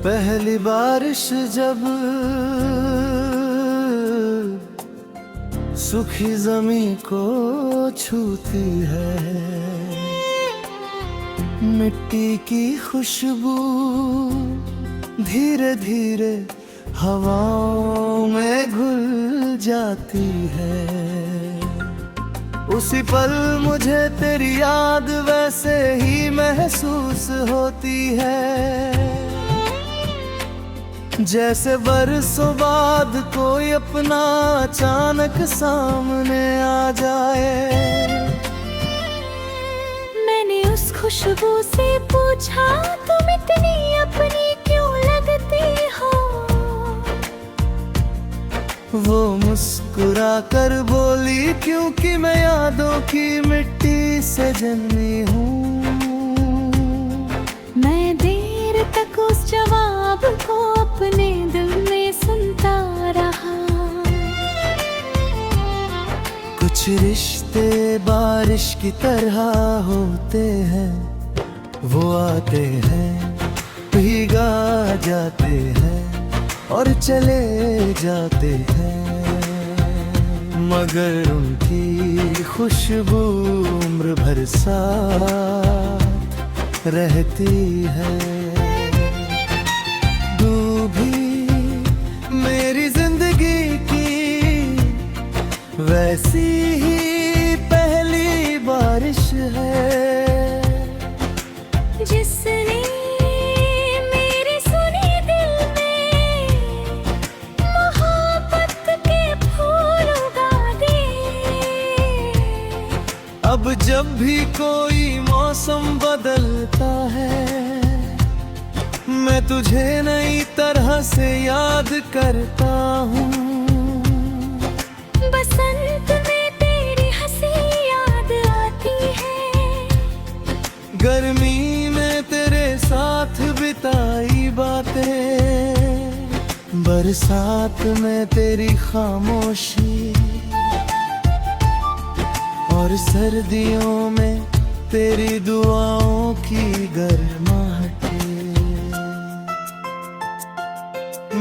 पहली बारिश जब सूखी जमीन को छूती है, मिट्टी की खुशबू धीरे धीरे हवाओं में घुल जाती है। उसी पल मुझे तेरी याद वैसे ही महसूस होती है, जैसे बरसों बाद कोई अपना अचानक सामने आ जाए। मैंने उस खुशबू से पूछा, तुम इतनी अपनी क्यों लगती हो? वो मुस्कुरा कर बोली, क्योंकि मैं यादों की मिट्टी से जन्मी हूँ। मैं देर तक उस जवाब को अपने दिल में सुनता रहा। कुछ रिश्ते बारिश की तरह होते हैं, वो आते हैं, भीगा जाते हैं और चले जाते हैं, मगर उनकी खुशबू उम्र भर साथ रहती है। तू भी मेरी जिंदगी की वैसी ही पहली बारिश है, जिसने मेरे सुने दिल में मोहब्बत के फूल उगा दिए। अब जब भी कोई मौसम बदलता है, मैं तुझे नई तरह से याद करता हूँ। बसंत में तेरी हंसी याद आती है, गर्मी में तेरे साथ बिताई बातें, बरसात में तेरी खामोशी और सर्दियों में तेरी दुआओं की गर्माहटें।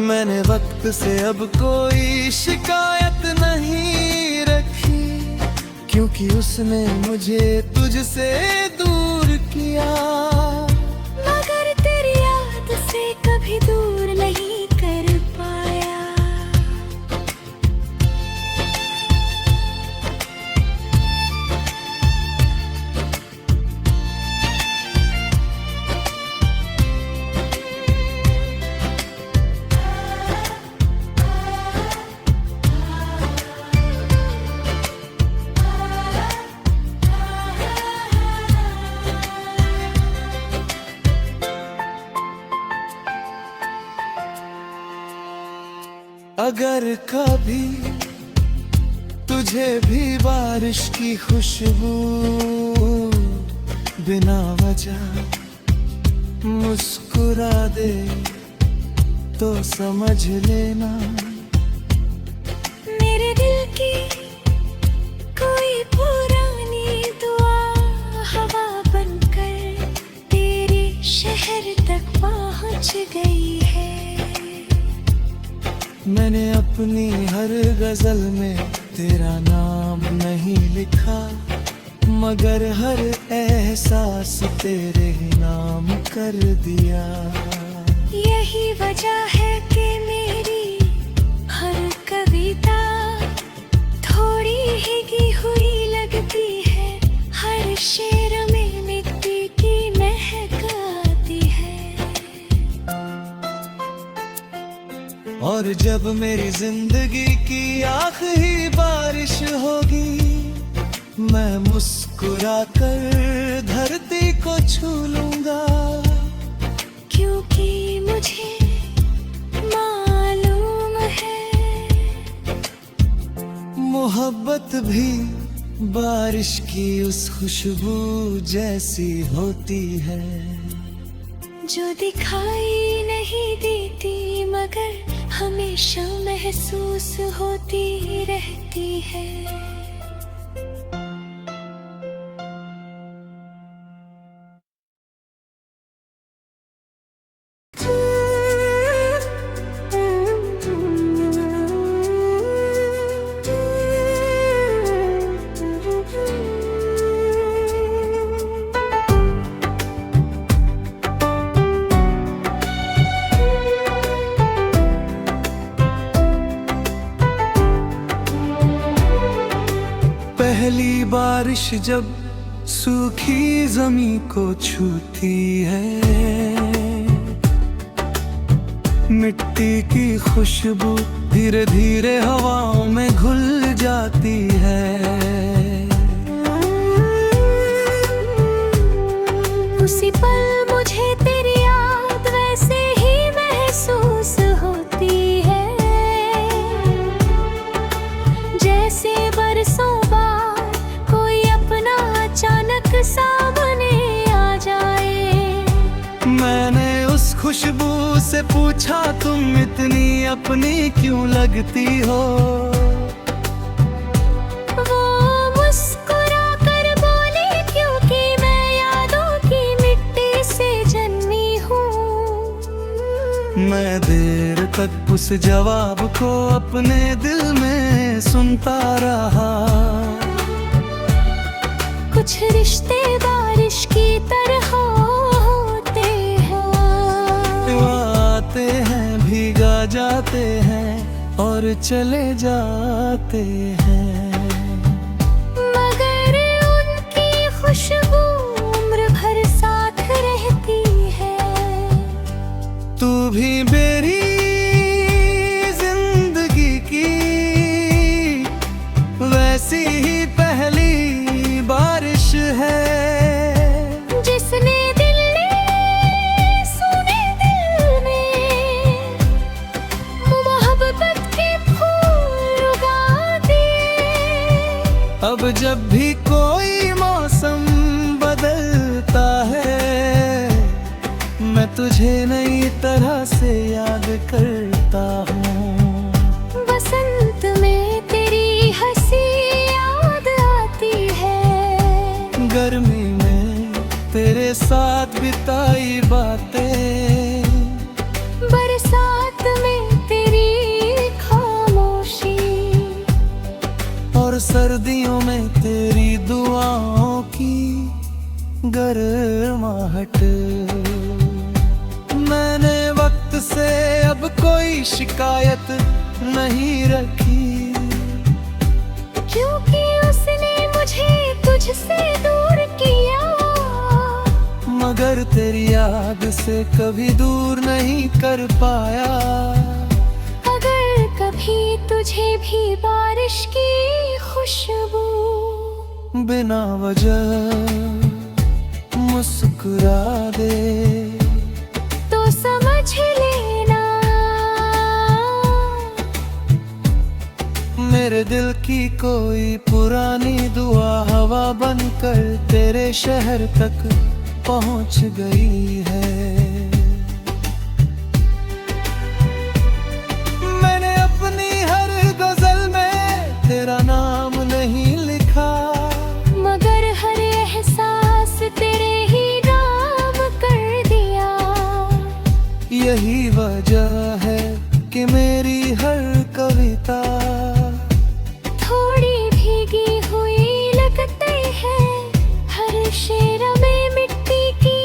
मैंने वक्त से अब कोई शिकायत नहीं रखी, क्योंकि उसने मुझे तुझसे दूर किया। मगर तेरी याद से कभी दूर नहीं कर पाया। अगर कभी तुझे भी बारिश की खुशबू बिना वजह मुस्कुरा दे, तो समझ लेना मेरे दिल की कोई पुरानी दुआ हवा बनकर तेरे शहर तक पहुंच गई है। मैंने अपनी हर गजल में तेरा नाम नहीं लिखा, मगर हर एहसास तेरे ही नाम कर दिया। यही वजह है कि मेरी हर कविता थोड़ी ही हुई लगती है, हर शेर में मिट्टी की महक आती है। और जब मेरी जिंदगी की आखिरी बारिश होगी, मैं मुस्कुरा कर धरती को छू लूंगा, क्योंकि मुझे मालूम है मोहब्बत भी बारिश की उस खुशबू जैसी होती है, जो दिखाई नहीं देती मगर हमेशा महसूस होती रहती है। बारिश जब सूखी जमी को छूती है, मिट्टी की खुशबू धीरे धीरे हवाओं में घुल जाती है। उसी पल मुझे तेरी याद वैसे ही महसूस होती है, जैसे बरसों बाद कोई अपना अचानक सामने आ जाए। मैंने उस खुशबू से पूछा, तुम इतनी अपनी क्यों लगती हो? वो मुस्कुरा कर बोली, क्योंकि मैं यादों की मिट्टी से जन्मी हूँ। मैं देर तक उस जवाब को अपने दिल में सुनता रहा। कुछ रिश्ते बारिश की तरह होते हैं, आते हैं, भीगा जाते हैं और चले जाते हैं, मगर उनकी खुशबू उम्र भर साथ रहती है। तू भी मेरी जिंदगी की वैसी ही पहली बारिश है, जिसने दिल ने सुने दिल में मोहब्बत के फूल उगा दिए। अब जब भी कोई मौसम बदलता है, मैं तुझे नई तरह से याद करता हूँ। बसंत में तेरी हंसी याद आती है, गर्मी में तेरे साथ बिताई बातें, बरसात में तेरी खामोशी, और सर्दियों में तेरी दुआओं की गर्माहट। मैंने वक्त से अब कोई शिकायत नहीं रखी, क्योंकि उसने मुझे तुझसे दूर किया। मगर तेरी याद से कभी दूर नहीं कर पाया। अगर कभी तुझे भी बारिश की खुशबू बिना वजह मुस्कुरा दे, तो समझ लेना मेरे दिल की कोई पुरानी दुआ हवा बनकर तेरे शहर तक पहुंच गई है। मैंने अपनी हर गजल में तेरा नाम नहीं लिखा, मगर हर एहसास तेरे ही नाम कर दिया। यही वजह है कि मेरी हर कविता थोड़ी भीगी हुई लगती है, हर शेर में मिट्टी की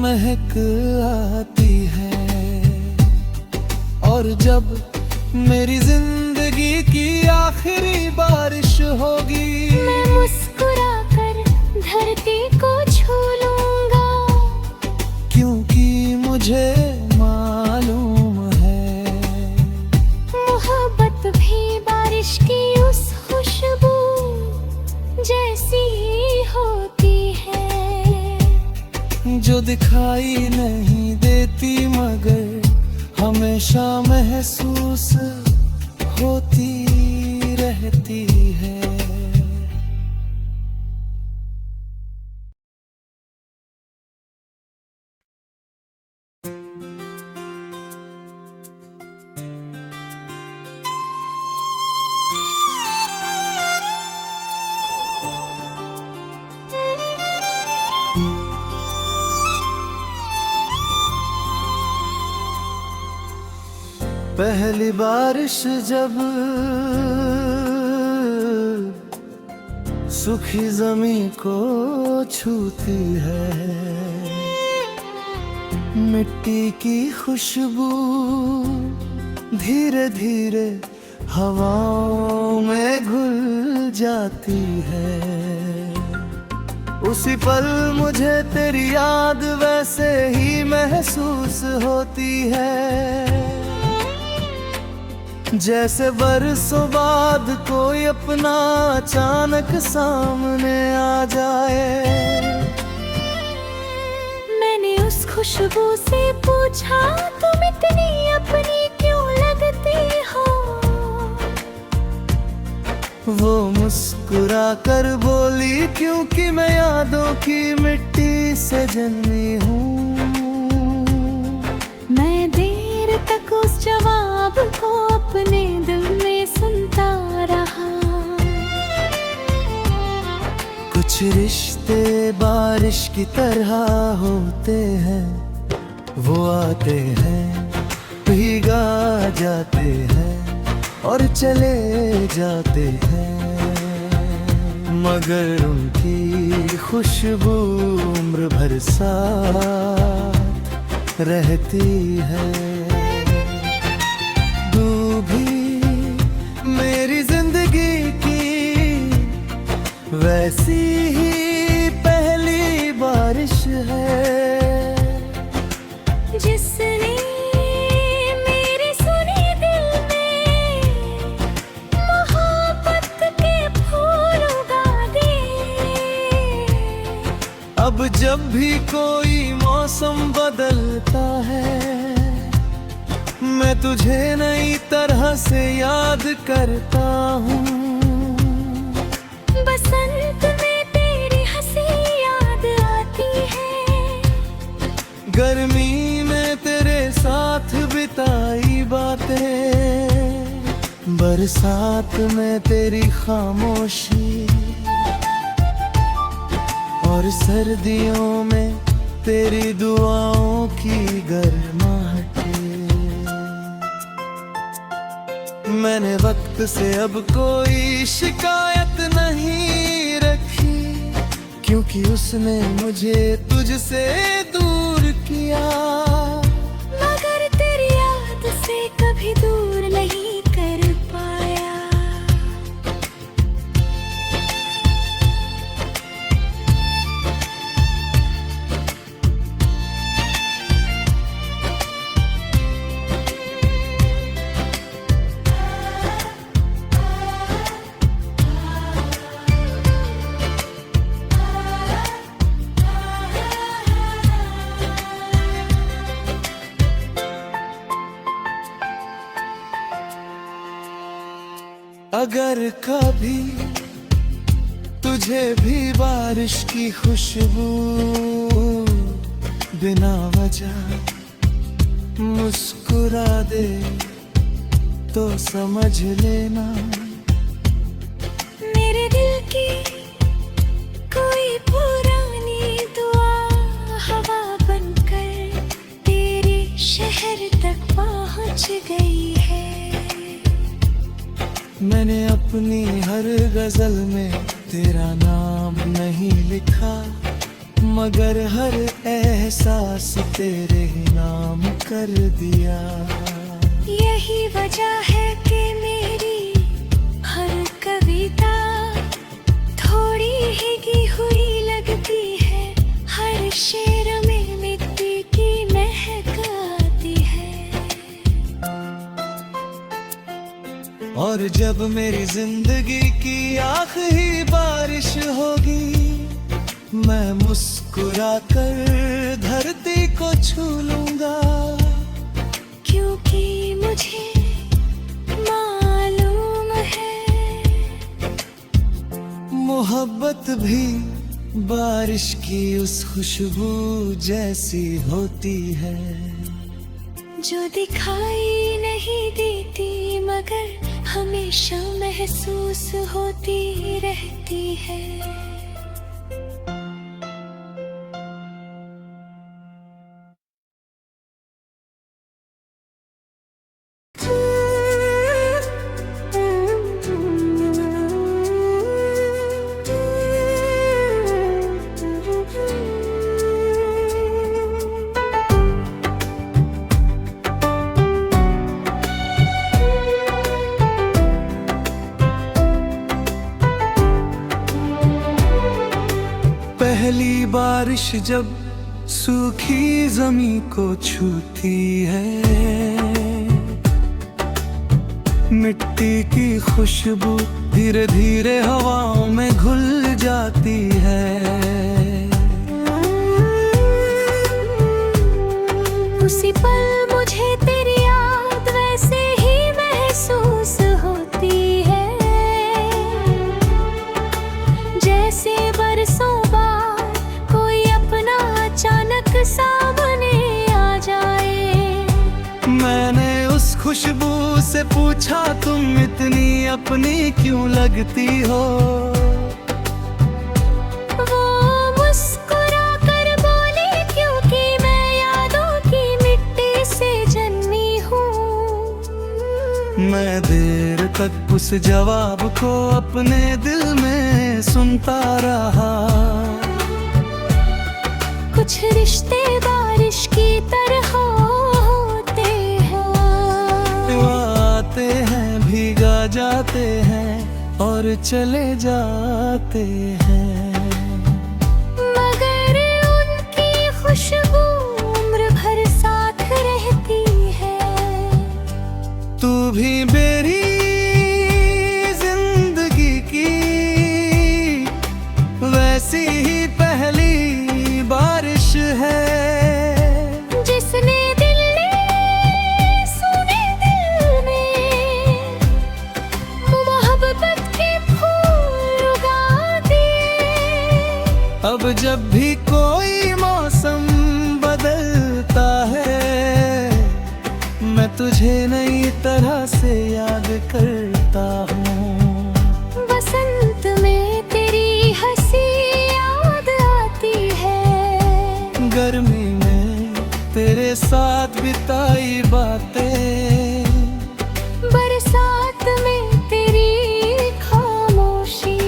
महक आती है। और जब मेरी जिंदगी की आखिरी बारिश होगी, मैं मुस्कुरा कर धरती को छू लूंगा, क्योंकि मुझे मालूम है मोहब्बत भी बारिश की उस खुशबू जैसी होती है, जो दिखाई नहीं देती मगर हमेशा महसूस होती रहती है। पहली बारिश जब सूखी जमीन को छूती है, मिट्टी की खुशबू धीरे धीरे हवाओं में घुल जाती है। उसी पल मुझे तेरी याद वैसे ही महसूस होती है, जैसे बरसों बाद कोई अपना अचानक सामने आ जाए। मैंने उस खुशबू से पूछा, तुम इतनी अपनी क्यों लगती हो? वो मुस्कुरा कर बोली, क्योंकि मैं यादों की मिट्टी से जन्मी हूँ। मैं देर तक उस जवाब को अपने दिल में सुनता रहा। कुछ रिश्ते बारिश की तरह होते हैं, वो आते हैं, भीगा जाते हैं और चले जाते हैं, मगर उनकी खुशबू उम्र भर साथ रहती है। तू भी मेरी जिंदगी की वैसी ही पहली बारिश है, जिसने मेरे सुने दिल में मोहब्बत के फूल उगा दिए। अब जब भी कोई मौसम बदलता है, मैं तुझे नई तरह से याद करता हूँ। बसंत में तेरी हंसी याद आती है, गर्मी में तेरे साथ बिताई बातें, बरसात में तेरी खामोशी और सर्दियों में तेरी दुआओं की गर्माहट। मैंने वक्त से अब कोई शिकायत नहीं रखी, क्योंकि उसने मुझे तुझसे दूर किया। मगर तेरी याद से कभी दूर नहीं कर पाया। अगर कभी तुझे भी बारिश की खुशबू बिना वजह मुस्कुरा दे, तो समझ लेना मेरे दिल की कोई पुरानी दुआ हवा बनकर तेरे शहर तक पहुंच गई है। मैंने अपनी हर गजल में तेरा नाम नहीं लिखा, मगर हर एहसास तेरे ही नाम कर दिया। यही वजह है कि मेरी हर कविता थोड़ी हिगी हुई लगती है, हर शेर में मिट्टी की महक आती है। और जब मेरी जिंदगी की आखिरी बारिश होगी, मैं मुस्कुरा कर धरती को छू लूंगा, क्योंकि मुझे मालूम है मोहब्बत भी बारिश की उस खुशबू जैसी होती है, जो दिखाई नहीं देती मगर हमेशा महसूस होती रहती है। बारिश जब सूखी जमी को छूती है, मिट्टी की खुशबू धीरे धीरे हवाओं में घुल जाती है। उसी पल मुझे तेरी याद वैसे ही महसूस होती है, जैसे बरसों बाद कोई अपना अचानक सामने आ जाए। मैंने उस खुशबू से पूछा, तुम इतनी अपनी क्यों लगती हो? वो मुस्कुरा कर बोली, क्योंकि मैं यादों की मिट्टी से जन्मी हूँ। मैं देर तक उस जवाब को अपने दिल में सुनता रहा। कुछ रिश्ते बारिश की तरह होते हैं, वो आते हैं, भीगा जाते हैं और चले जाते हैं, मगर उनकी खुशबू उम्र भर साथ रहती है। तू भी मेरी जिंदगी की वैसी ही पहली बारिश है, जिसने दिल ने सुने दिल में मोहब्बत के फूल उगा दिए। अब जब भी कोई मौसम बदलता है, मैं तुझे नई तरह से याद करता हूँ। बसंत में तेरी हंसी याद आती है, गर्मी में तेरे साथ बिताई बातें, बरसात में तेरी खामोशी,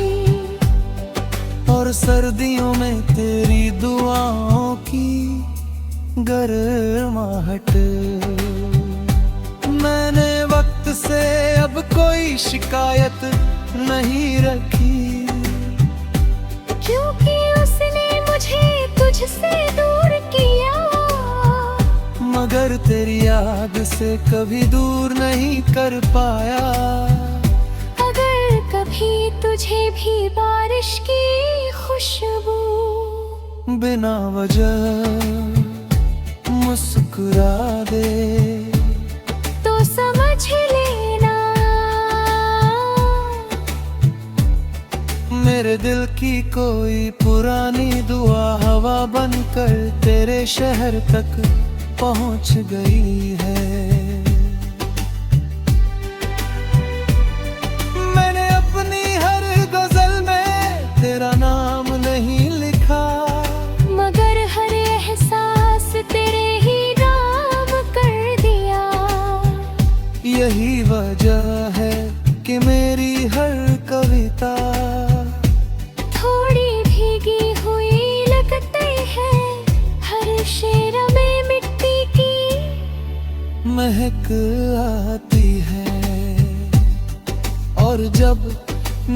और सर्दियों में तेरी दुआओं की गर्माहट। मैंने वक्त से अब कोई शिकायत नहीं रखी, क्योंकि उसने मुझे तुझसे दूर किया। मगर तेरी याद से कभी दूर नहीं कर पाया। अगर कभी तुझे भी बारिश की खुशबू बिना वजह मुस्कुरा दे, तो समझ लेना मेरे दिल की कोई पुरानी दुआ हवा बनकर तेरे शहर तक पहुंच गई है। मैंने अपनी हर गजल में तेरा नाम नहीं लिखा, मगर हर एहसास तेरे ही नाम कर दिया। यही वजह है कि मेरी हर कविता थोड़ी भीगी हुई लगती है, हर शेर में मिट्टी की महक आती है। और जब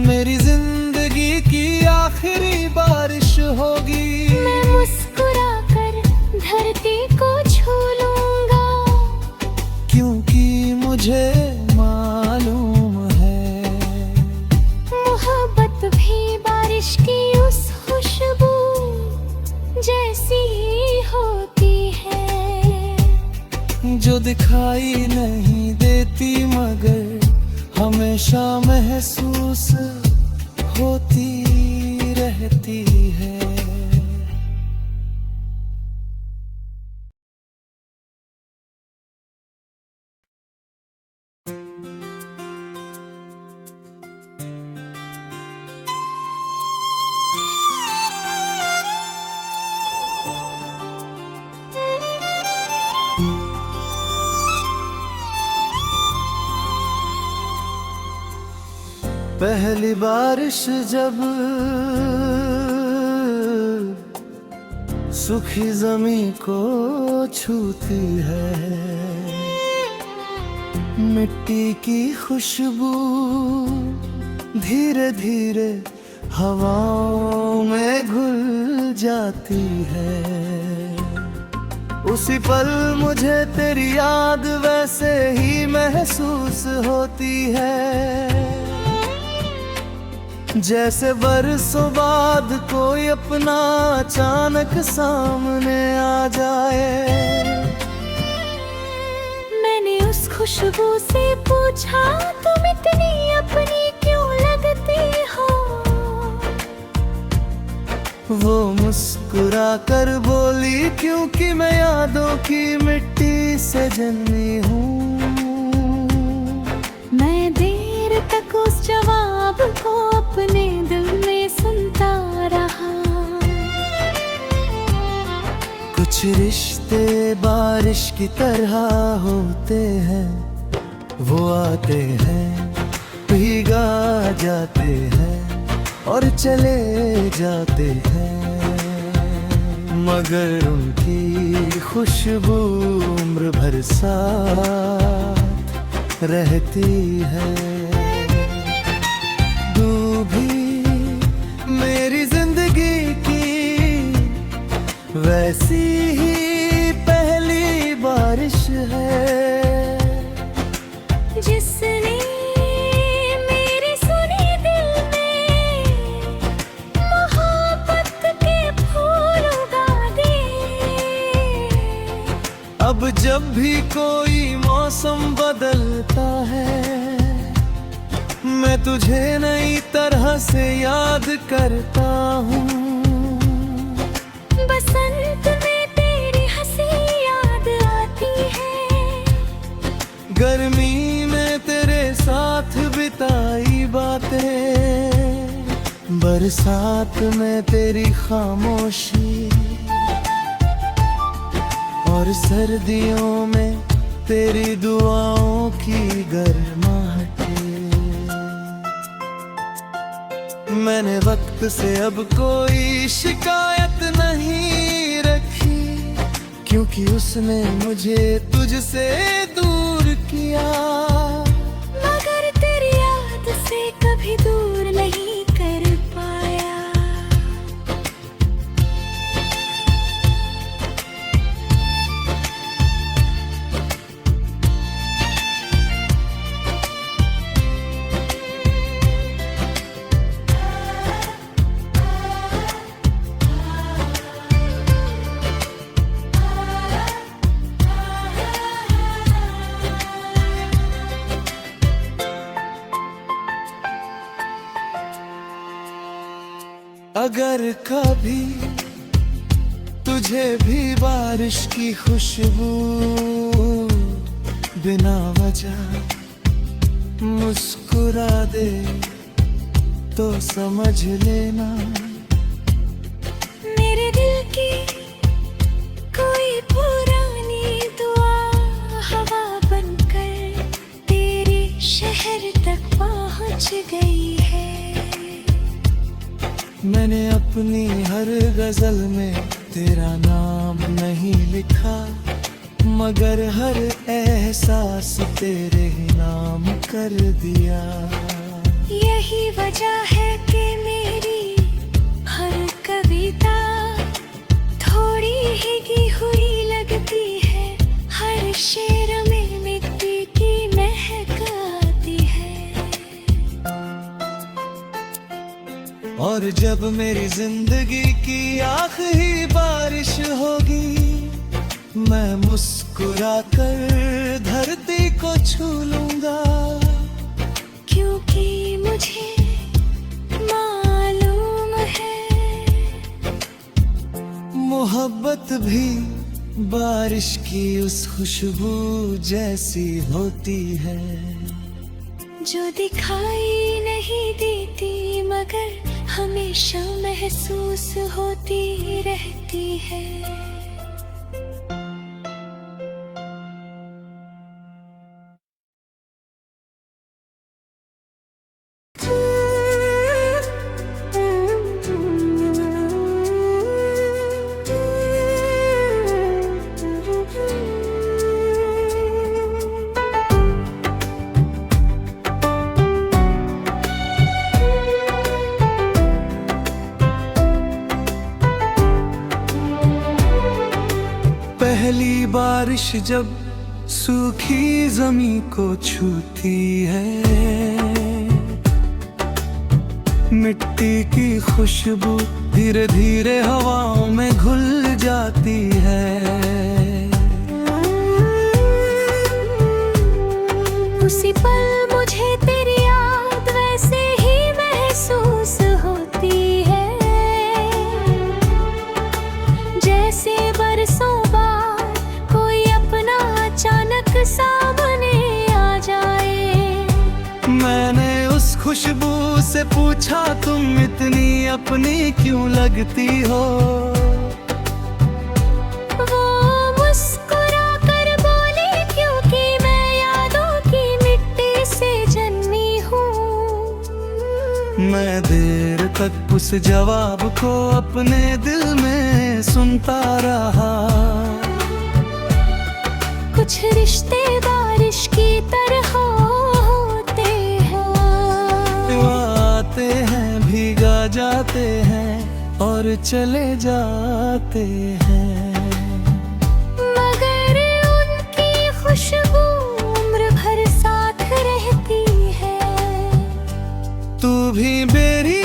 मेरी जिंदगी की आखिरी बारिश होगी, मैं मुस्कुरा कर धरती को छू लूंगा, क्योंकि मुझे मालूम है मोहब्बत भी बारिश की उस खुशबू जैसी होती है, जो दिखाई नहीं देती मगर हमेशा महसूस होती रहती है। पहली बारिश जब सूखी जमी को छूती है, मिट्टी की खुशबू धीरे धीरे हवाओं में घुल जाती है। उसी पल मुझे तेरी याद वैसे ही महसूस होती है, जैसे बरसों बाद कोई अपना अचानक सामने आ जाए। मैंने उस खुशबू से पूछा, तुम इतनी अपनी क्यों लगती हो? वो मुस्कुरा कर बोली, क्योंकि मैं यादों की मिट्टी से जन्मी हूँ। मैं देर तक उस जवाब को अपने दिल में सुनता रहा। कुछ रिश्ते बारिश की तरह होते हैं, वो आते हैं, भीगा जाते हैं और चले जाते हैं, मगर उनकी खुशबू उम्र भर साथ रहती है। तू भी मेरी जिंदगी की वैसी ही पहली बारिश है, जिसने मेरे सुने दिल में मोहब्बत के फूल उगा दिए। अब जब भी कोई मौसम बदलता है, मैं तुझे नई तरह से याद करता हूँ। बसंत में तेरी हंसी याद आती है, गर्मी में तेरे साथ बिताई बातें, बरसात में तेरी खामोशी और सर्दियों में तेरी दुआओं की गर्माहट। मैंने वक्त से अब कोई शिकायत नहीं रखी, क्योंकि उसने मुझे तुझसे दूर किया। मगर तेरी याद से कभी दूर नहीं कर पाया। अगर कभी तुझे भी बारिश की खुशबू बिना वजह मुस्कुरा दे, तो समझ लेना मेरे दिल की कोई पुरानी दुआ हवा बनकर तेरे शहर तक पहुंच गई है। मैंने अपनी हर गजल में तेरा नाम नहीं लिखा, मगर हर एहसास तेरे ही नाम कर दिया। यही वजह है कि मेरी हर कविता थोड़ी ही की हुई लगती है, हर शेर में मिट्टी की महक आती है। और जब मेरी जिंदगी की आखिरी बारिश होगी, मैं मुस्कुरा कर धरती को छू लूंगा, क्योंकि मुझे मालूम है मोहब्बत भी बारिश की उस खुशबू जैसी होती है, जो दिखाई नहीं देती मगर हमेशा महसूस होती रहती है। पहली बारिश जब सूखी जमी को छूती है, मिट्टी की खुशबू धीरे धीरे हवाओं में घुल जाती है। उसी पल मुझे तेरी याद वैसे ही महसूस होती है, जैसे बरसों बाद कोई अपना अचानक सामने आ जाए। मैंने उस खुशबू से पूछा, तुम इतनी अपनी क्यों लगती हो? वो मुस्कुरा कर बोली, क्योंकि मैं यादों की मिट्टी से जन्मी हूँ। मैं देर तक उस जवाब को अपने दिल में सुनता रहा। कुछ रिश्ते बारिश की तरह होते हैं, आते हैं, भीगा जाते हैं और चले जाते हैं। मगर उनकी खुशबू उम्र भर साथ रहती है। तू भी मेरी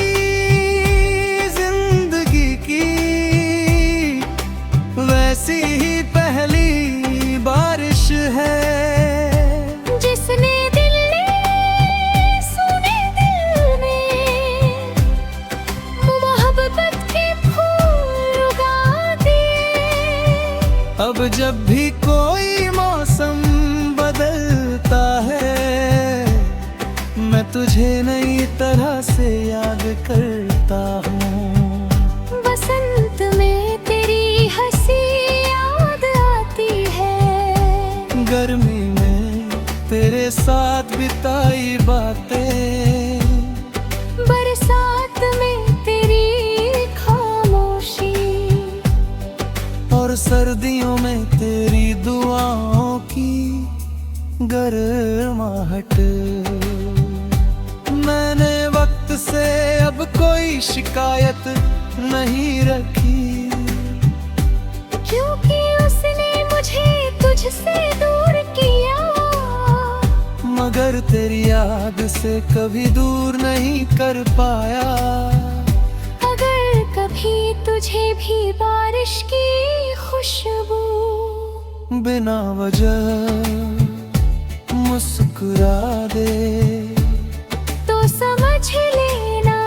जिंदगी की वैसी ही पहली बारिश है, जिसने दिल ने सुने दिल में मोहब्बत के फूल उगा दिए। अब जब भी कोई मौसम बदलता है, मैं तुझे नई तरह से याद करता हूँ। बसंत में तेरी हंसी याद आती है, गर्मी में तेरे साथ बिताई बातें, बरसात में तेरी खामोशी, और सर्दियों में तेरी दुआओं की गर्माहट। मैंने वक्त से अब कोई शिकायत नहीं रखी, क्योंकि उसने मुझे तुझसे दूर किया। मगर तेरी याद से कभी दूर नहीं कर पाया। अगर कभी तुझे भी बारिश की खुशबू बिना वजह मुस्कुरा दे, तो समझ लेना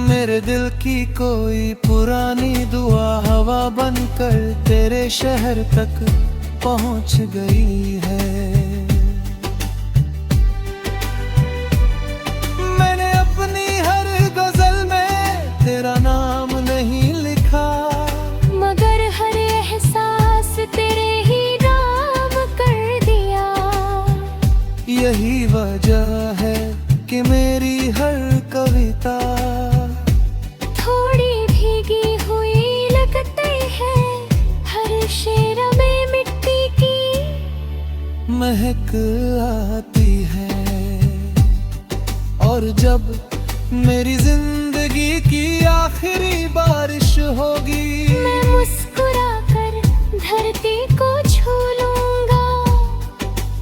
मेरे दिल की कोई पुरानी दुआ हवा बनकर तेरे शहर तक पहुंच गई है। मैंने अपनी हर गजल में तेरा नाम नहीं लिखा, मगर हर एहसास तेरे ही नाम कर दिया। यही वजह है कि मेरी हर कविता थोड़ी भीगी हुई लगती है, हर शेर में मिट्टी की महक आती है। और जब मेरी जिंदगी की आखिरी बारिश होगी, मैं मुस्कुरा कर धरती को छू लूंगा,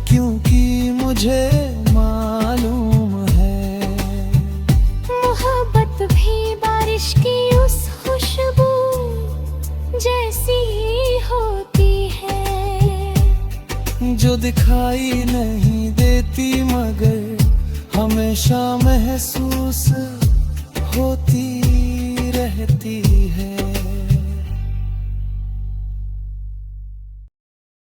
क्योंकि मुझे मालूम है मोहब्बत भी बारिश की उस खुशबू जैसी होती है, जो दिखाई नहीं देती मगर हमेशा महसूस होती रहती